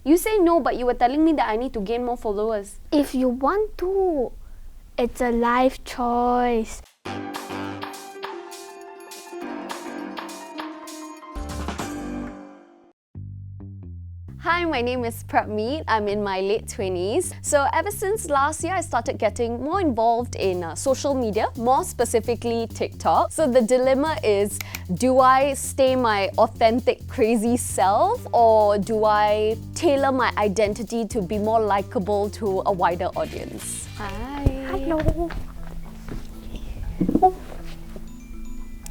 You say no, but you were telling me that I need to gain more followers. If you want to, it's a life choice. Hi, my name is Prabmeet. I'm in my late 20s. So ever since last year, I started getting more involved in social media, more specifically TikTok. So the dilemma is, do I stay my authentic crazy self, or do I tailor my identity to be more likable to a wider audience? Hi. Hello.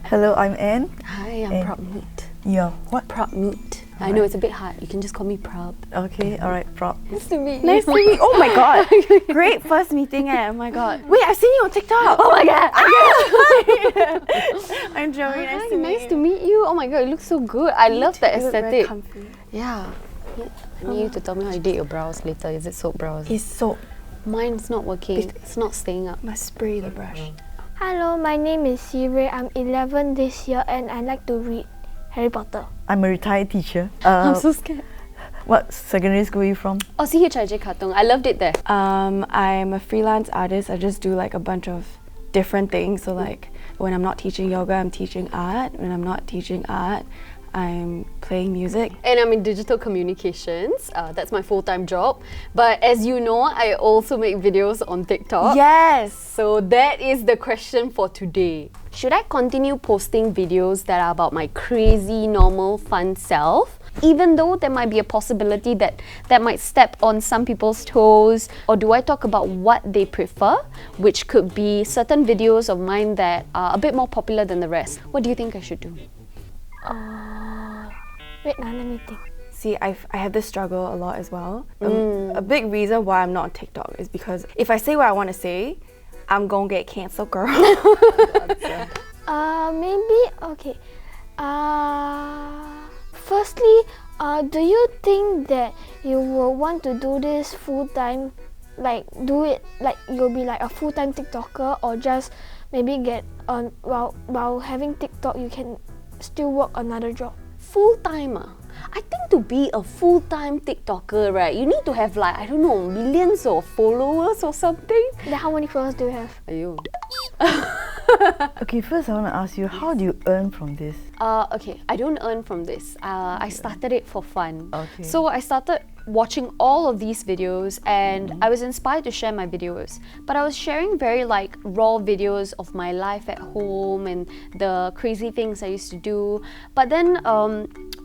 Hello, I'm Anne. Hi, I'm Prabmeet. Yeah, what? Prabmeet. I know it's a bit hard. You can just call me Prab. Okay, alright, Prab. Nice to meet you. Nice to meet you. Oh my god. Great first meeting, eh? Oh my god. Wait, I've seen you on TikTok. Oh my god. I'm Joey. Hi, nice to meet you. Oh my god, you look so good. I love the You look very aesthetic. comfy. Yeah. I need you to tell me how you did your brows later. Is it soap brows? It's soap. Mine's not working. It's not staying up. Must spray the brush. Hello, my name is Siri. I'm 11 this year and I like to read Harry Potter. I'm a retired teacher. I'm so scared. What secondary school are you from? Oh, CHIJ Katong. I loved it there. I'm a freelance artist. I just do like a bunch of different things. So like when I'm not teaching yoga, I'm teaching art. When I'm not teaching art, I'm playing music. And I'm in digital communications. That's my full-time job. But as you know, I also make videos on TikTok. Yes! So that is the question for today. Should I continue posting videos that are about my crazy, normal, fun self? Even though there might be a possibility that might step on some people's toes? Or do I talk about what they prefer, which could be certain videos of mine that are a bit more popular than the rest? What do you think I should do? Wait, let me think. See, I have this struggle a lot as well. A big reason why I'm not on TikTok is because if I say what I want to say, I'm gonna get cancelled, girl. Maybe, okay. Firstly, do you think that you will want to do this full time? Like, do it like you'll be like a full time TikToker, or just maybe get on while having TikTok, you can still work another job? Full-timer. I think to be a full-time TikToker, right, you need to have like, I don't know, millions of followers or something. Then how many followers do you have? Aiyo. Okay, first I want to ask you, how do you earn from this? Okay, I don't earn from this. I started it for fun. Okay. So I started watching all of these videos and I was inspired to share my videos. But I was sharing very like raw videos of my life at home and the crazy things I used to do. But then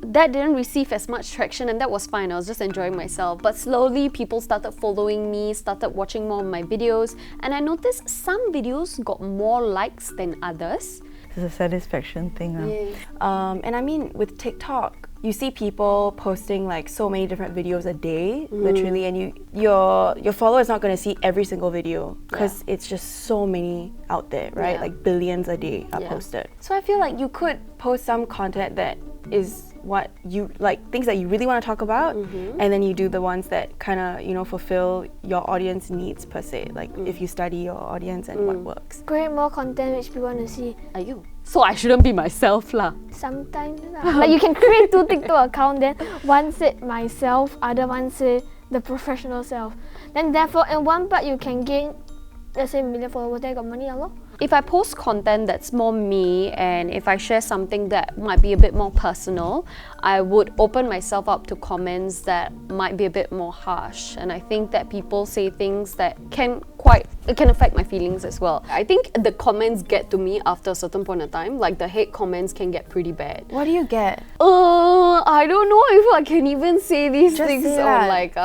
that didn't receive as much traction, and that was fine. I was just enjoying myself. But slowly people started following me, started watching more of my videos, and I noticed some videos got more likes than others. It's a satisfaction thing. And I mean, with TikTok, you see people posting like so many different videos a day, literally, and your follower is not going to see every single video because it's just so many out there, right? Yeah. Like billions a day are posted. So I feel like you could post some content that is what you like, things that you really want to talk about, and then you do the ones that kind of, you know, fulfill your audience needs per se, like if you study your audience and what works. Create more content which people want to see. Are you? So I shouldn't be myself lah. Sometimes like you can create 2 TikTok accounts, then one said myself, other one say the professional self. Then therefore in one part you can gain, let's say, 1 million followers, then you got money lah. If I post content that's more me, and if I share something that might be a bit more personal, I would open myself up to comments that might be a bit more harsh. And I think that people say things that can affect my feelings as well. I think the comments get to me after a certain point of time. Like the hate comments can get pretty bad. What do you get? I don't know if I can even say these Just things. say Or that. like,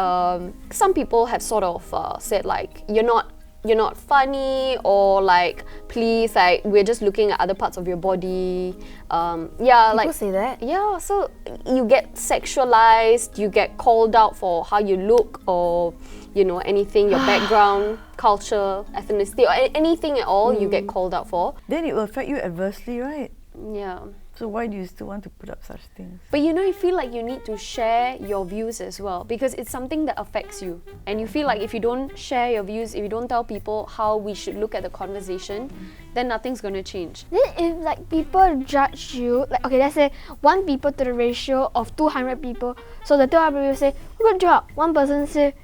some people have sort of said like, you're not funny, or like, please, like, we're just looking at other parts of your body. People say that? Yeah, so you get sexualized, you get called out for how you look, or, you know, anything, your background, culture, ethnicity, or anything at all you get called out for. Then it will affect you adversely, right? Yeah. So why do you still want to put up such things? But you know, you feel like you need to share your views as well because it's something that affects you. And you feel like if you don't share your views, if you don't tell people how we should look at the conversation, then nothing's going to change. Then if like people judge you, like okay, let's say 1 people to the ratio of 200 people. So the 200 people say, good job. One person say,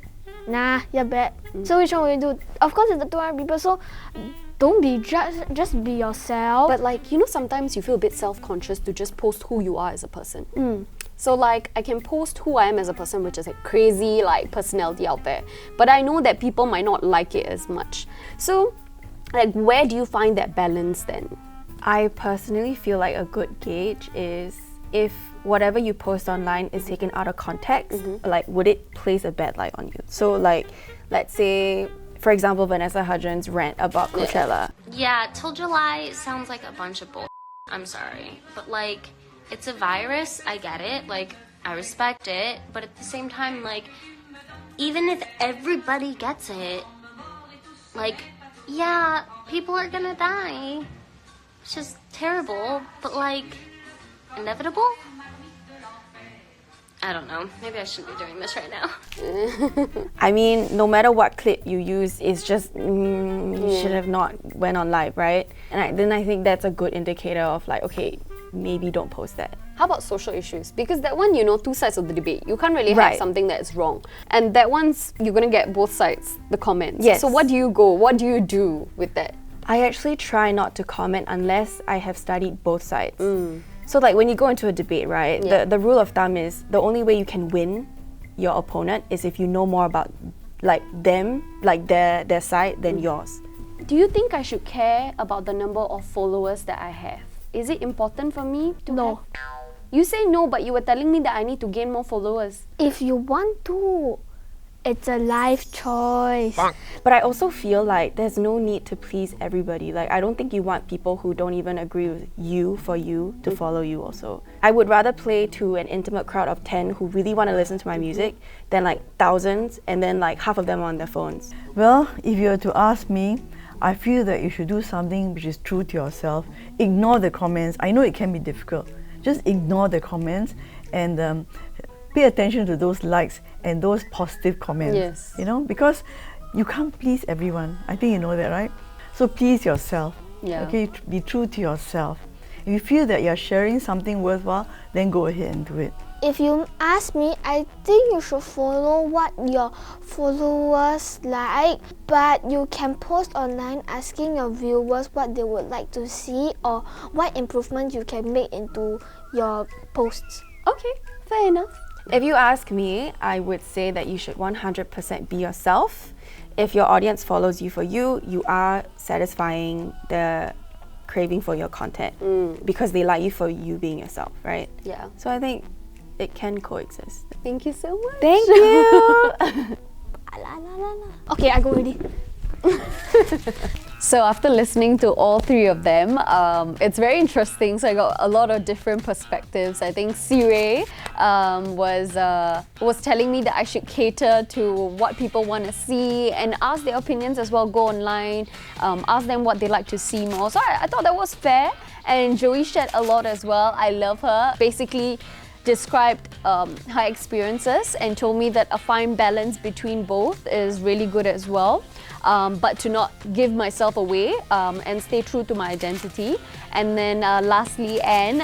nah, you're bad. So which one will you do? Of course it's the 200 people. So don't be judged, just be yourself. But like, you know, sometimes you feel a bit self-conscious to just post who you are as a person. So like, I can post who I am as a person, which is a crazy like personality out there. But I know that people might not like it as much. So like, where do you find that balance then? I personally feel like a good gauge is if whatever you post online is taken out of context, like would it place a bad light on you? So like, let's say, for example, Vanessa Hudgens' rant about Coachella. Yeah, till July sounds like a bunch of bull. I'm sorry. But like, it's a virus, I get it. Like, I respect it. But at the same time, like, even if everybody gets it, like, yeah, people are gonna die. It's just terrible. But like, inevitable? I don't know. Maybe I shouldn't be doing this right now. I mean, no matter what clip you use, it's just you should have not went on live, right? And then I think that's a good indicator of like, okay, maybe don't post that. How about social issues? Because that one, you know, 2 sides of the debate. You can't really have Right. something that's wrong. And that one's, you're going to get both sides, the comments. Yes. So what do you do with that? I actually try not to comment unless I have studied both sides. So like when you go into a debate, right, Yeah. the rule of thumb is the only way you can win your opponent is if you know more about like them, like their side than yours. Do you think I should care about the number of followers that I have? Is it important for me to No. have? You say no, but you were telling me that I need to gain more followers. If you want to, it's a life choice. But I also feel like there's no need to please everybody. Like I don't think you want people who don't even agree with you for you to follow you also. I would rather play to an intimate crowd of 10 who really want to listen to my music than like thousands and then like half of them on their phones. Well, if you were to ask me, I feel that you should do something which is true to yourself. Ignore the comments. I know it can be difficult. Just ignore the comments and pay attention to those likes and those positive comments. Yes. You know, because you can't please everyone. I think you know that, right? So please yourself. Yeah. Okay, be true to yourself. If you feel that you're sharing something worthwhile, then go ahead and do it. If you ask me, I think you should follow what your followers like, but you can post online asking your viewers what they would like to see or what improvement you can make into your posts. Okay, fair enough. If you ask me, I would say that you should 100% be yourself. If your audience follows you for you, you are satisfying the craving for your content because they like you for you being yourself, right? Yeah. So I think it can coexist. Thank you so much. Thank you! Okay, I go already. So after listening to all 3 of them, it's very interesting. So I got a lot of different perspectives. I think Sirei was telling me that I should cater to what people want to see and ask their opinions as well. Go online, ask them what they like to see more. So I thought that was fair. And Joey shared a lot as well. I love her. Basically described her experiences and told me that a fine balance between both is really good as well. But to not give myself away and stay true to my identity. And then lastly, Anne,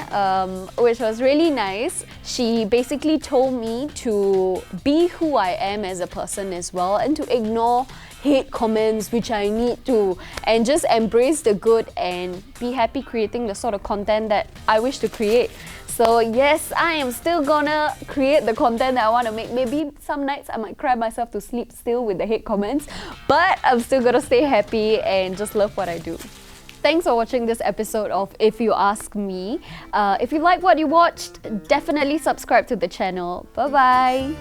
which was really nice, she basically told me to be who I am as a person as well and to ignore hate comments, which I need to, and just embrace the good and be happy creating the sort of content that I wish to create. So yes, I am still gonna create the content that I want to make. Maybe some nights I might cry myself to sleep still with the hate comments, but I'm still gonna stay happy and just love what I do. Thanks for watching this episode of If You Ask Me. If you like what you watched, definitely subscribe to the channel. Bye bye.